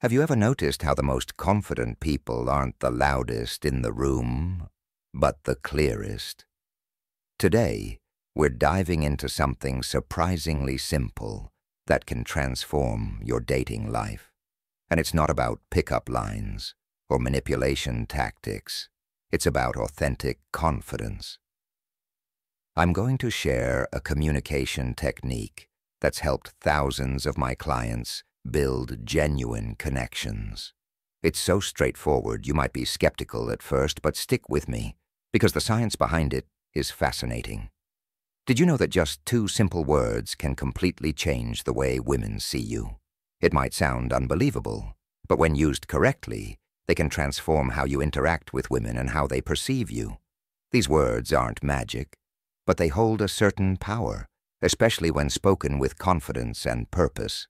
Have you ever noticed how the most confident people aren't the loudest in the room, but the clearest? Today, we're diving into something surprisingly simple that can transform your dating life. And it's not about pickup lines or manipulation tactics. It's about authentic confidence. I'm going to share a communication technique that's helped thousands of my clients build genuine connections. It's so straightforward you might be skeptical at first, but stick with me, because the science behind it is fascinating. Did you know that just 2 simple words can completely change the way women see you? It might sound unbelievable, but when used correctly, they can transform how you interact with women and how they perceive you. These words aren't magic, but they hold a certain power, especially when spoken with confidence and purpose.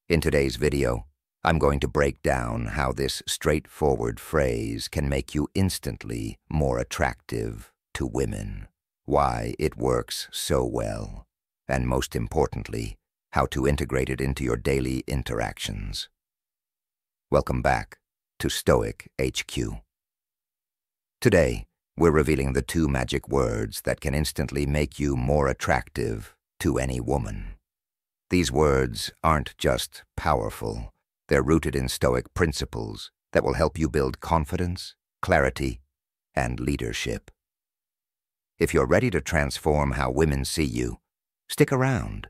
In today's video, I'm going to break down how this straightforward phrase can make you instantly more attractive to women, why it works so well, and most importantly, how to integrate it into your daily interactions. Welcome back to Stoic HQ. Today, we're revealing the 2 magic words that can instantly make you more attractive to any woman. These words aren't just powerful, they're rooted in Stoic principles that will help you build confidence, clarity, and leadership. If you're ready to transform how women see you, stick around.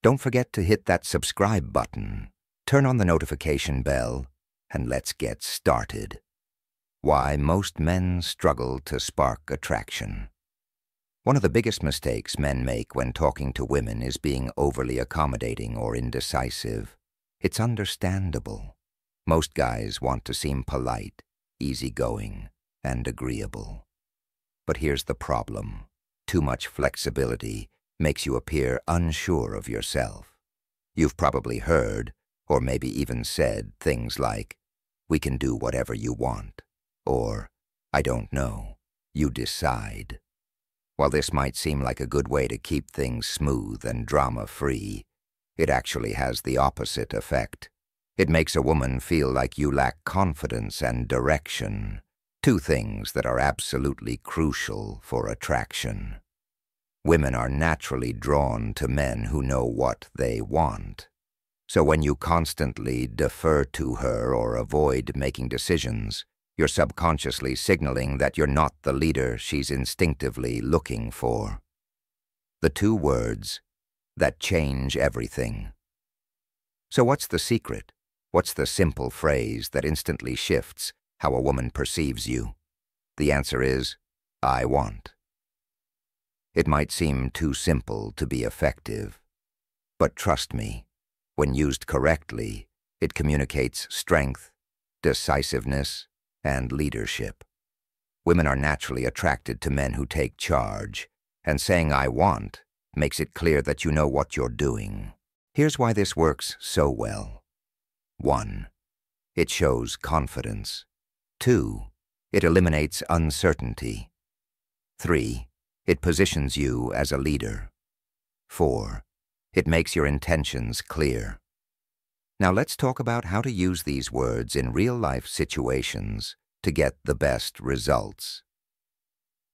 Don't forget to hit that subscribe button, turn on the notification bell, and let's get started. Why most men struggle to spark attraction. One of the biggest mistakes men make when talking to women is being overly accommodating or indecisive. It's understandable. Most guys want to seem polite, easygoing, and agreeable. But here's the problem. Too much flexibility makes you appear unsure of yourself. You've probably heard, or maybe even said, things like, "We can do whatever you want," or, "I don't know, you decide." While this might seem like a good way to keep things smooth and drama-free, it actually has the opposite effect. It makes a woman feel like you lack confidence and direction, 2 things that are absolutely crucial for attraction. Women are naturally drawn to men who know what they want. So when you constantly defer to her or avoid making decisions, you're subconsciously signaling that you're not the leader she's instinctively looking for. The 2 words that change everything. So what's the secret? What's the simple phrase that instantly shifts how a woman perceives you? The answer is, I want. It might seem too simple to be effective, but trust me, when used correctly, it communicates strength, decisiveness, and leadership. Women are naturally attracted to men who take charge, and saying "I want" makes it clear that you know what you're doing. Here's why this works so well. 1. It shows confidence. 2. It eliminates uncertainty. 3. It positions you as a leader. 4. It makes your intentions clear. Now let's talk about how to use these words in real-life situations to get the best results.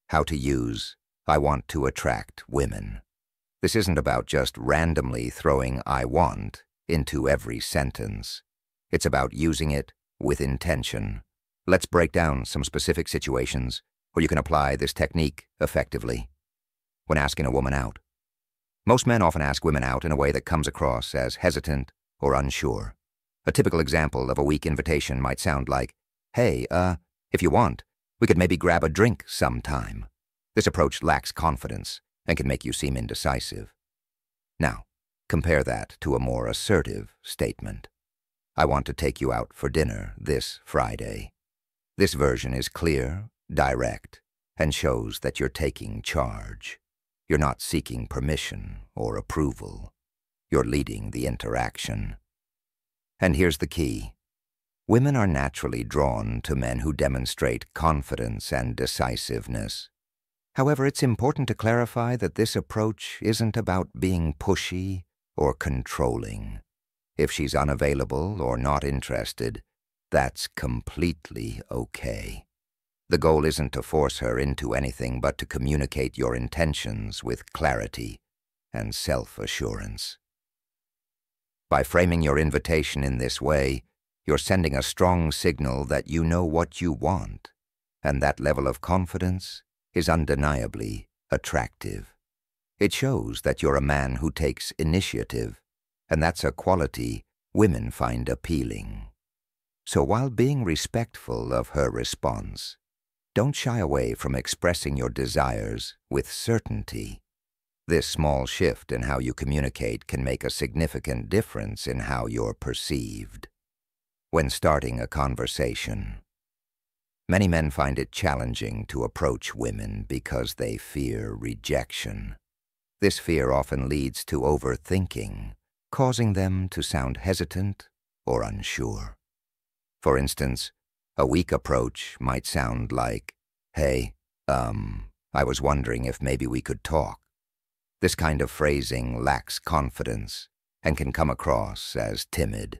How to use "I want to attract women." This isn't about just randomly throwing "I want" into every sentence. It's about using it with intention. Let's break down some specific situations where you can apply this technique effectively. When asking a woman out. Most men often ask women out in a way that comes across as hesitant or unsure. A typical example of a weak invitation might sound like, "Hey, if you want, we could maybe grab a drink sometime." This approach lacks confidence and can make you seem indecisive. Now, compare that to a more assertive statement. "I want to take you out for dinner this Friday." This version is clear, direct, and shows that you're taking charge. You're not seeking permission or approval. You're leading the interaction. And here's the key. Women are naturally drawn to men who demonstrate confidence and decisiveness. However, it's important to clarify that this approach isn't about being pushy or controlling. If she's unavailable or not interested, that's completely okay. The goal isn't to force her into anything but to communicate your intentions with clarity and self-assurance. By framing your invitation in this way, you're sending a strong signal that you know what you want, and that level of confidence is undeniably attractive. It shows that you're a man who takes initiative, and that's a quality women find appealing. So while being respectful of her response, don't shy away from expressing your desires with certainty. This small shift in how you communicate can make a significant difference in how you're perceived. When starting a conversation, many men find it challenging to approach women because they fear rejection. This fear often leads to overthinking, causing them to sound hesitant or unsure. For instance, a weak approach might sound like, "Hey, I was wondering if maybe we could talk." This kind of phrasing lacks confidence and can come across as timid.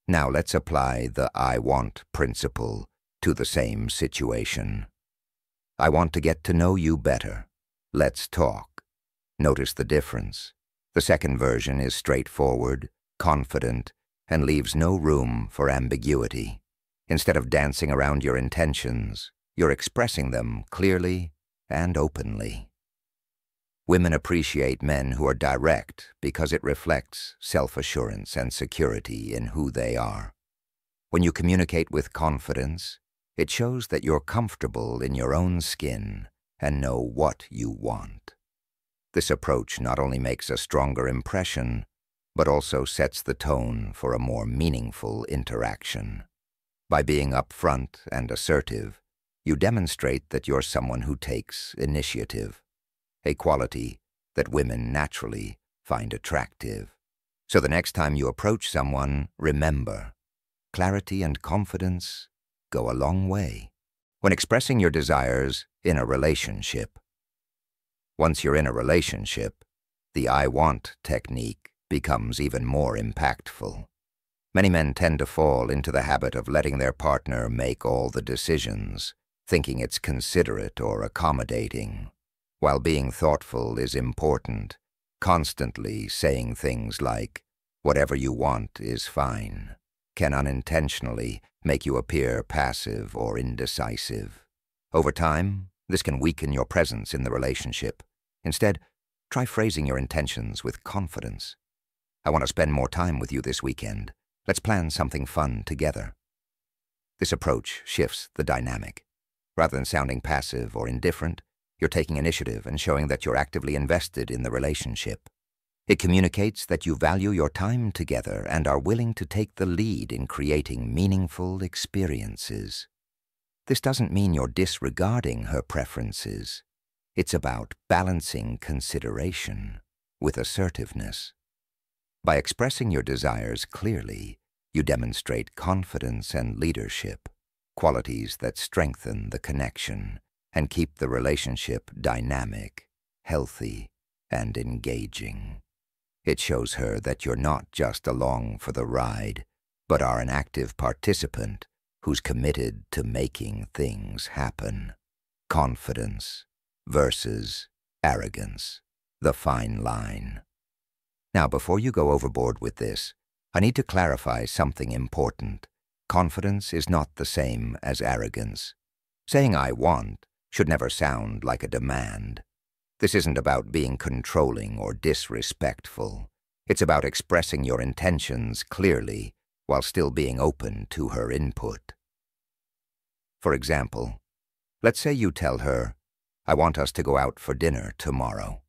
Now let's apply the "I want" principle to the same situation. "I want to get to know you better. Let's talk." Notice the difference. The second version is straightforward, confident, and leaves no room for ambiguity. Instead of dancing around your intentions, you're expressing them clearly and openly. Women appreciate men who are direct because it reflects self-assurance and security in who they are. When you communicate with confidence, it shows that you're comfortable in your own skin and know what you want. This approach not only makes a stronger impression, but also sets the tone for a more meaningful interaction. By being upfront and assertive, you demonstrate that you're someone who takes initiative, a quality that women naturally find attractive. So the next time you approach someone, remember, clarity and confidence go a long way when expressing your desires in a relationship. Once you're in a relationship, the "I want" technique becomes even more impactful. Many men tend to fall into the habit of letting their partner make all the decisions, thinking it's considerate or accommodating. While being thoughtful is important, constantly saying things like, "Whatever you want is fine," can unintentionally make you appear passive or indecisive. Over time, this can weaken your presence in the relationship. Instead, try phrasing your intentions with confidence. "I want to spend more time with you this weekend. Let's plan something fun together." This approach shifts the dynamic. Rather than sounding passive or indifferent, you're taking initiative and showing that you're actively invested in the relationship. It communicates that you value your time together and are willing to take the lead in creating meaningful experiences. This doesn't mean you're disregarding her preferences. It's about balancing consideration with assertiveness. By expressing your desires clearly, you demonstrate confidence and leadership, qualities that strengthen the connection and keep the relationship dynamic, healthy, and engaging. It shows her that you're not just along for the ride, but are an active participant who's committed to making things happen. Confidence versus arrogance, the fine line. Now, before you go overboard with this, I need to clarify something important. Confidence is not the same as arrogance. Saying "I want" should never sound like a demand. This isn't about being controlling or disrespectful. It's about expressing your intentions clearly while still being open to her input. For example, let's say you tell her, "I want us to go out for dinner tomorrow."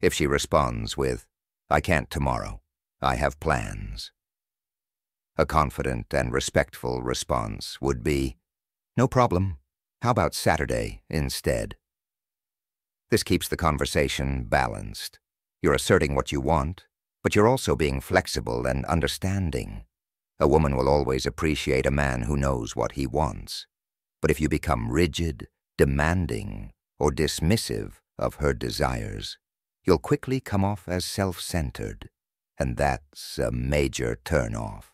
If she responds with, "I can't tomorrow, I have plans," a confident and respectful response would be, "No problem. How about Saturday instead?" This keeps the conversation balanced. You're asserting what you want, but you're also being flexible and understanding. A woman will always appreciate a man who knows what he wants. But if you become rigid, demanding, or dismissive of her desires, you'll quickly come off as self-centered, and that's a major turn-off.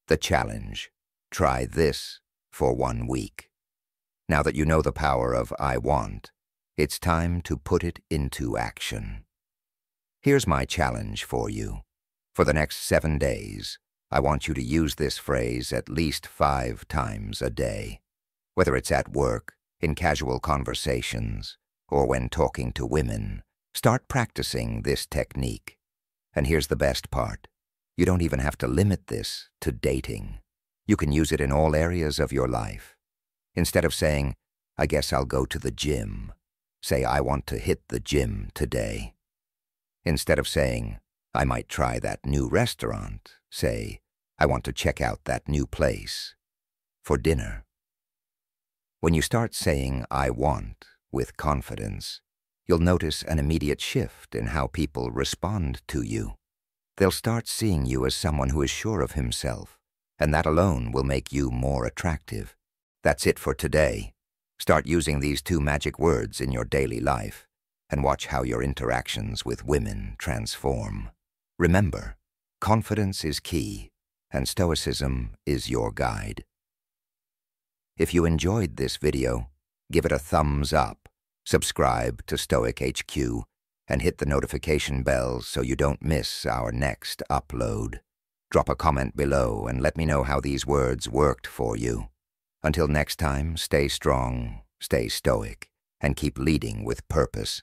The challenge: try this for 1 week. Now that you know the power of I want, it's time to put it into action. Here's my challenge for you. For the next 7 days, I want you to use this phrase at least 5 times a day. Whether it's at work, in casual conversations, or when talking to women, start practicing this technique. And here's the best part. You don't even have to limit this to dating. You can use it in all areas of your life. Instead of saying, I guess I'll go to the gym, say, I want to hit the gym today. Instead of saying, I might try that new restaurant, say, I want to check out that new place for dinner. When you start saying I want with confidence, you'll notice an immediate shift in how people respond to you. They'll start seeing you as someone who is sure of himself, and that alone will make you more attractive. That's it for today. Start using these 2 magic words in your daily life, and watch how your interactions with women transform. Remember, confidence is key, and Stoicism is your guide. If you enjoyed this video, give it a thumbs up, subscribe to Stoic HQ, and hit the notification bell so you don't miss our next upload. Drop a comment below and let me know how these words worked for you. Until next time, stay strong, stay stoic, and keep leading with purpose.